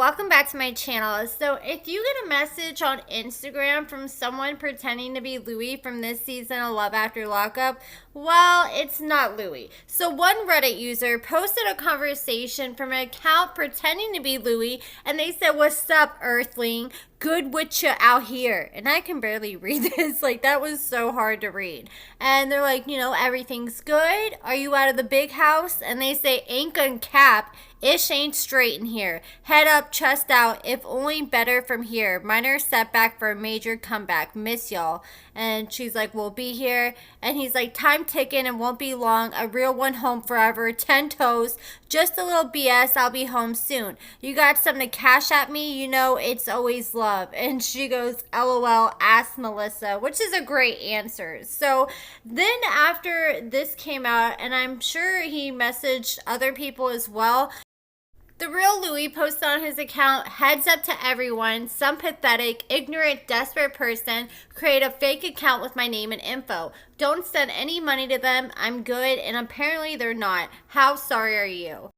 welcome back to my channel. So if you get a message on Instagram from someone pretending to be Louie from this season of Love After Lockup, well, it's not Louie. So one Reddit user posted a conversation from an account pretending to be Louie, and they said, "What's up, Earthling? Good with you out here." And I can barely read this. Like, that was so hard to read. And they're like, everything's good. Are you out of the big house? And they say, "Ain't gonna cap. Ish ain't straight in here. Head up, chest out. If only better from here. Minor setback for a major comeback. Miss y'all." And she's like, "We'll be here." And he's like, "Time ticking and won't be long. A real one home forever. 10 toes. Just a little BS. I'll be home soon. You got something to cash at me? You know it's always love." And she goes, "LOL, ask Melissa," which is a great answer. So then after this came out, and I'm sure he messaged other people as well, the real Louie posted on his account, "Heads up to everyone, some pathetic, ignorant, desperate person create a fake account with my name and info. Don't send any money to them. I'm good," and apparently they're not. How sorry are you?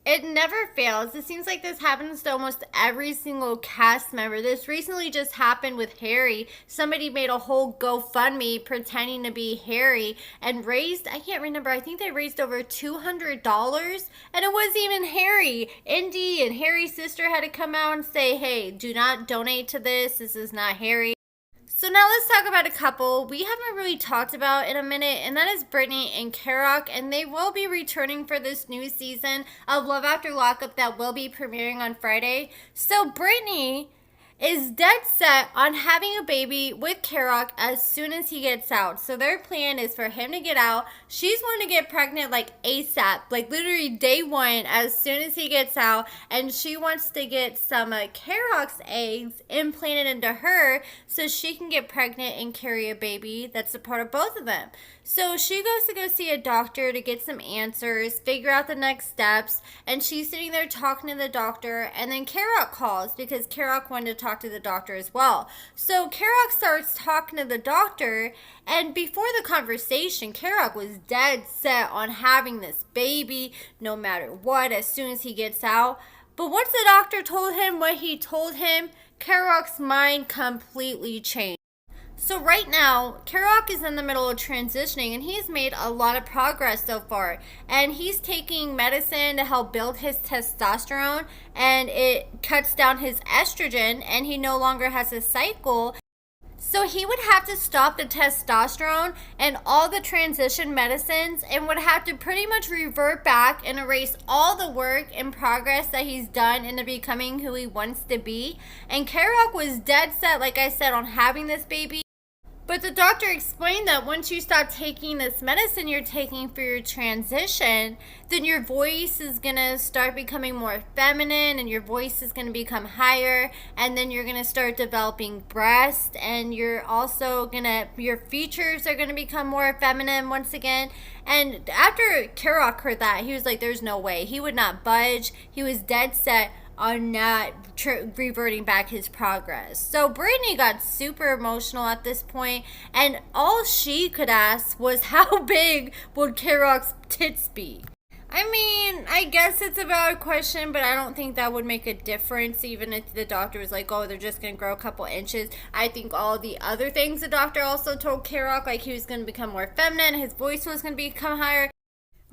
It never fails. It seems like this happens to almost every single cast member. This recently just happened with Harry. Somebody made a whole GoFundMe pretending to be Harry and raised, I can't remember, I think they raised over $200, and it wasn't even Harry. Indy and Harry's sister had to come out and say, "Hey, do not donate to this. This is not Harry." So now let's talk about a couple we haven't really talked about in a minute, and that is Britney and Kerok, and they will be returning for this new season of Love After Lockup that will be premiering on Friday. So Britney is dead set on having a baby with Kerok as soon as he gets out. So their plan is for him to get out. She's wanting to get pregnant like ASAP, like literally day one, as soon as he gets out. And she wants to get some Kerok's eggs implanted into her so she can get pregnant and carry a baby that's a part of both of them. So she goes to go see a doctor to get some answers, figure out the next steps, and she's sitting there talking to the doctor, and then Kerok calls because Kerok wanted to talk to the doctor as well. So Kerok starts talking to the doctor, and before the conversation, Kerok was dead set on having this baby no matter what as soon as he gets out. But once the doctor told him what he told him, Kerok's mind completely changed. So right now, Kerok is in the middle of transitioning, and he's made a lot of progress so far. And he's taking medicine to help build his testosterone, and it cuts down his estrogen, and he no longer has a cycle. So he would have to stop the testosterone and all the transition medicines and would have to pretty much revert back and erase all the work and progress that he's done into becoming who he wants to be. And Kerok was dead set, like I said, on having this baby. But the doctor explained that once you stop taking this medicine you're taking for your transition, then your voice is going to start becoming more feminine, and your voice is going to become higher, and then you're going to start developing breasts, and you're also going to, your features are going to become more feminine once again. And after Kerok heard that, he was like, there's no way. He would not budge. He was dead set on not reverting back his progress. So Britney got super emotional at this point, and all she could ask was, how big would Kerok's tits be? I mean, I guess it's a valid question, but I don't think that would make a difference, even if the doctor was like, "Oh, they're just going to grow a couple inches." I think all the other things the doctor also told Kerok, like he was going to become more feminine, his voice was going to become higher.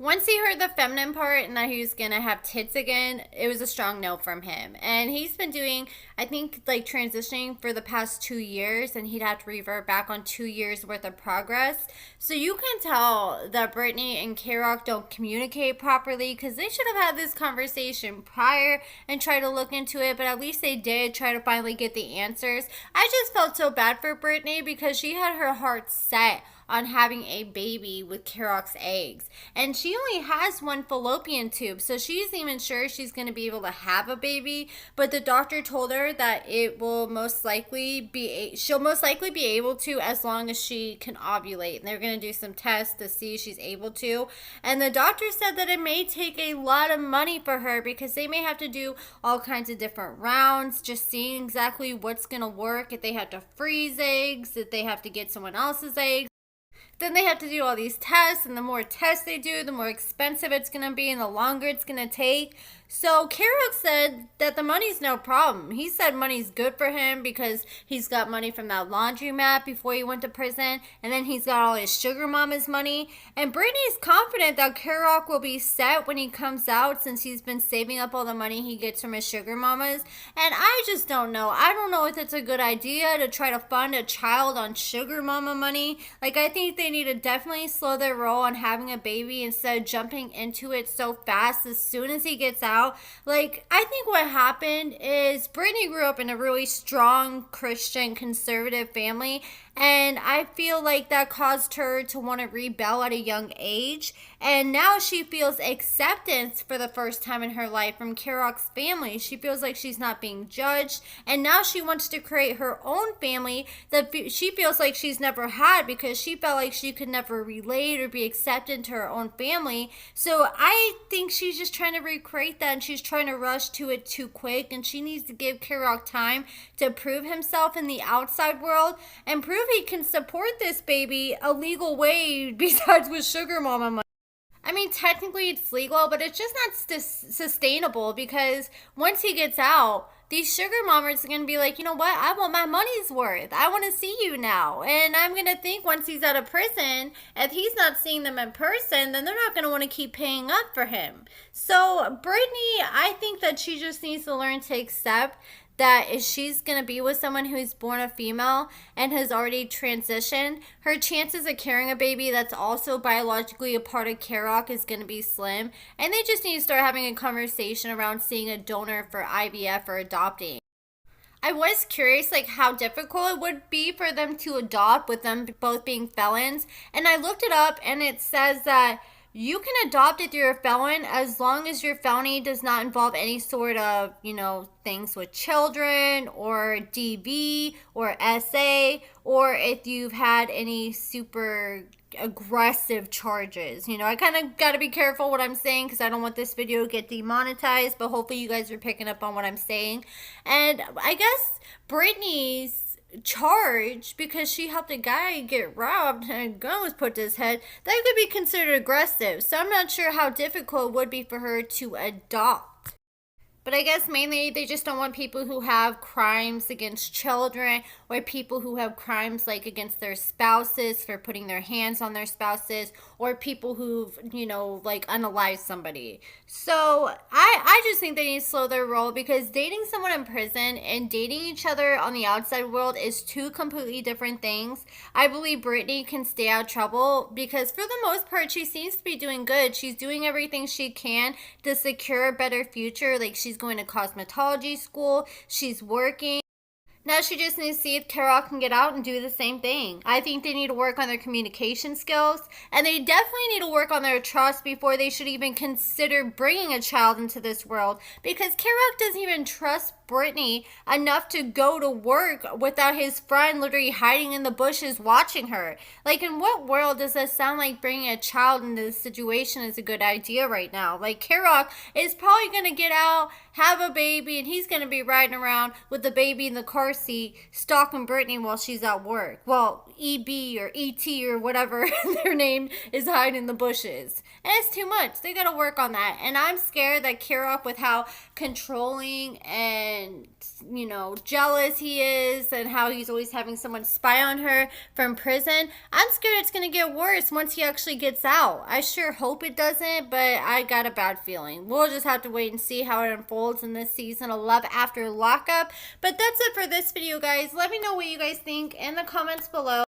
Once he heard the feminine part and that he was going to have tits again, it was a strong no from him. And he's been doing, I think, like transitioning for the past 2 years, and he'd have to revert back on 2 years worth of progress. So you can tell that Britney and Kerok don't communicate properly, because they should have had this conversation prior and try to look into it, but at least they did try to finally get the answers. I just felt so bad for Britney because she had her heart set on having a baby with Kerok's eggs. And she only has one fallopian tube, so she's even sure she's going to be able to have a baby, but the doctor told her that it will most likely be, she'll most likely be able to as long as she can ovulate. And they're going to do some tests to see if she's able to. And the doctor said that it may take a lot of money for her because they may have to do all kinds of different rounds, just seeing exactly what's going to work, if they have to freeze eggs, if they have to get someone else's eggs. Then they have to do all these tests, and the more tests they do, the more expensive it's going to be and the longer it's going to take. So Kerok said that the money's no problem. He said money's good for him because he's got money from that laundromat before he went to prison, and then he's got all his sugar mama's money. And Britney's confident that Kerok will be set when he comes out since he's been saving up all the money he gets from his sugar mamas. And I just don't know. I don't know if it's a good idea to try to fund a child on sugar mama money. Like, I think they need to definitely slow their roll on having a baby instead of jumping into it so fast as soon as he gets out. Like, I think what happened is Britney grew up in a really strong Christian conservative family, and I feel like that caused her to want to rebel at a young age. And now she feels acceptance for the first time in her life from Kerok's family. She feels like she's not being judged. And now she wants to create her own family that she feels like she's never had because she felt like she could never relate or be accepted into her own family. So I think she's just trying to recreate that, and she's trying to rush to it too quick. And she needs to give Kerok time to prove himself in the outside world and prove he can support this baby a legal way besides with sugar mama money. I mean, technically it's legal, but it's just not sustainable because once he gets out, these sugar mamas are going to be like, you know what? I want my money's worth. I want to see you now. And I'm going to think once he's out of prison, if he's not seeing them in person, then they're not going to want to keep paying up for him. So Britney, I think that she just needs to learn to accept that if she's going to be with someone who's born a female and has already transitioned, her chances of carrying a baby that's also biologically a part of Kerok is going to be slim. And they just need to start having a conversation around seeing a donor for IVF or adopting. I was curious like how difficult it would be for them to adopt with them both being felons. And I looked it up, and it says that you can adopt if you're a felon as long as your felony does not involve any sort of, things with children or DV or SA, or if you've had any super aggressive charges. I kind of got to be careful what I'm saying because I don't want this video to get demonetized, but hopefully you guys are picking up on what I'm saying. And I guess Britney's charge because she helped a guy get robbed and a gun was put to his head, that could be considered aggressive. So I'm not sure how difficult it would be for her to adopt. But I guess mainly they just don't want people who have crimes against children or people who have crimes like against their spouses for putting their hands on their spouses, or people who've, like unalived somebody. So I just think they need to slow their roll because dating someone in prison and dating each other on the outside world is two completely different things. I believe Britney can stay out of trouble because for the most part she seems to be doing good. She's doing everything she can to secure a better future. Like, she's going to cosmetology school, she's working. Now she just needs to see if Kerok can get out and do the same thing. I think they need to work on their communication skills, and they definitely need to work on their trust before they should even consider bringing a child into this world, because Kerok doesn't even trust Britney enough to go to work without his friend literally hiding in the bushes watching her. Like, in what world does that sound like bringing a child into this situation is a good idea right now? Like, Kerok is probably going to get out, have a baby, and he's going to be riding around with the baby in the car seat stalking Britney while she's at work. Well, EB or ET or whatever their name is hiding in the bushes. And it's too much. They got to work on that. And I'm scared that Kerok, with how controlling and jealous he is and how he's always having someone spy on her from prison, I'm scared it's going to get worse once he actually gets out. I sure hope it doesn't, but I got a bad feeling. We'll just have to wait and see how it unfolds in this season of Love After Lockup. But that's it for this video, guys. Let me know what you guys think in the comments below.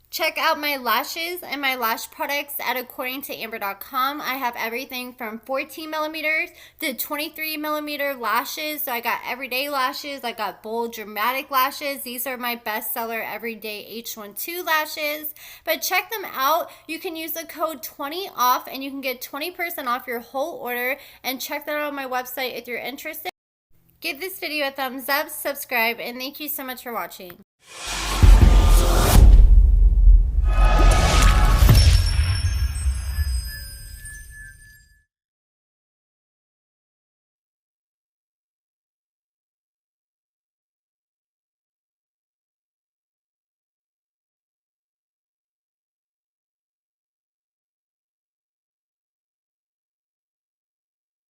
Check out my lashes and my lash products at AccordingtoAmber.com. I have everything from 14 millimeters to 23 millimeter lashes. So I got everyday lashes. I got bold, dramatic lashes. These are my bestseller everyday H12 lashes. But check them out. You can use the code 20OFF and you can get 20% off your whole order. And check that out on my website if you're interested. Give this video a thumbs up, subscribe, and thank you so much for watching.